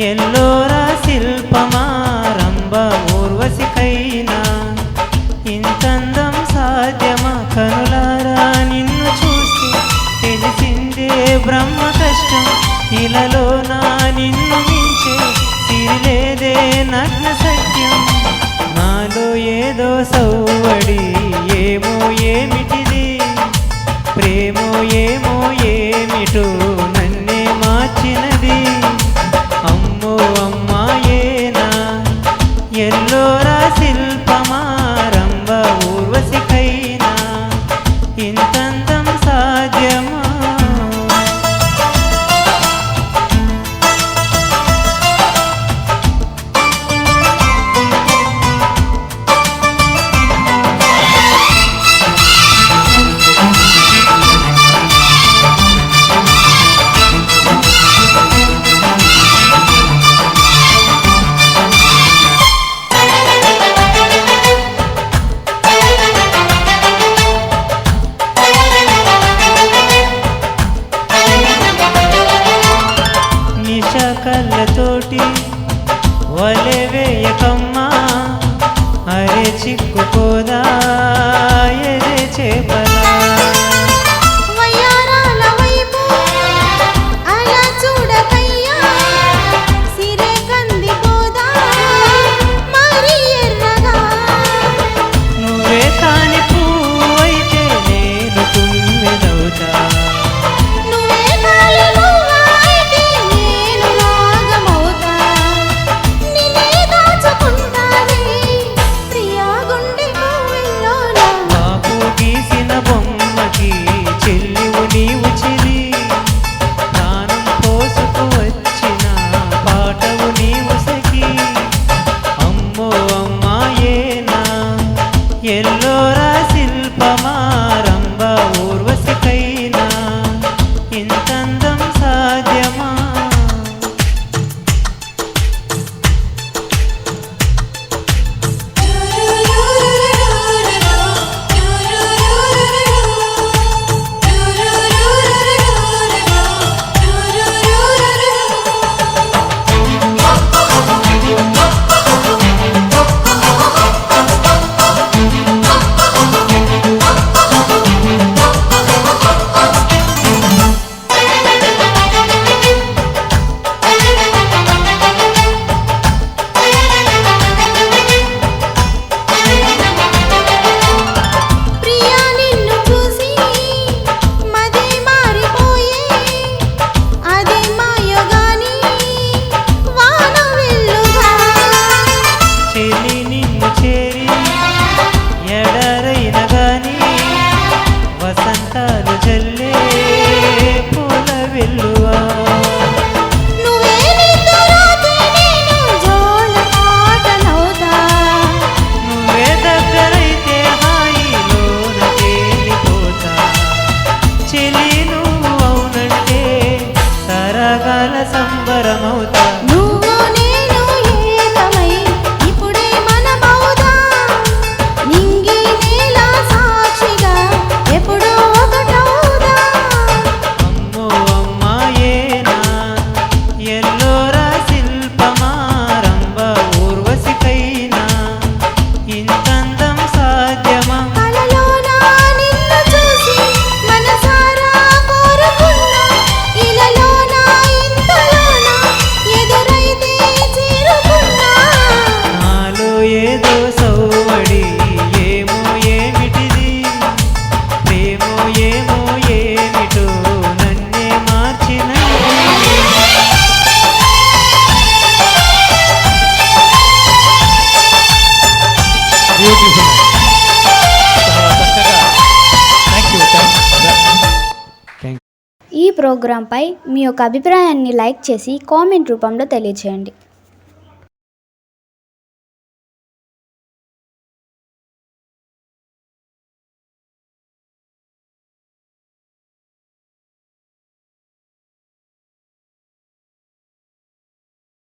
ఎల్లోరా శిల్పమా రంభ ఊర్వశికైనా ఇంతందం సాధ్యమా కనులారా నిన్ను చూస్తే తెలిసిందే బ్రహ్మ కష్టం ఇలలో నా నిన్ను మించే సిరిలేదే నగ్న సత్యం నాలో ఏదో సౌవడి ఏమో ఏమిటిది ప్రేమో ఏమో ఏమిటో నన్నే మార్చినది అమ్మో అమ్మాయేనా ఎల్లోరా శిల్పమా రంభ ఊర్వశికైనా ఇంతందం సాధ్యమా కళ్ళతోటి వలె వేయకమ్మా అరే చిక్కుకోదా ఎరే చేపలా నువ్వే కాని పువ్వైతే నేను తుమ్మెదవుతా ఎల్లోరా శిల్పమా రంభ ఊర్వశికైనా ఇంతందం సాధ్యమా వసంతాలు జల్లే పూల వెల్లువా నువ్వే దగ్గరైతే హాయిలోన తేలిపోతా చెలి నువ్వు అవునంటే సరగాల సంబరమవుతా ఎల్లోరా శిల్పమా రంభ ఊర్వశికైనా ఇంతందం సాధ్యమా నాలో ఏదో సౌవడి ఏమో ఏమిటిది ప్రేమో ఏమో ఏమిటో నన్నే మార్చినది ఈ ప్రోగ్రాంపై మీ యొక్క అభిప్రాయాన్ని లైక్ చేసి కామెంట్ రూపంలో తెలియజేయండి.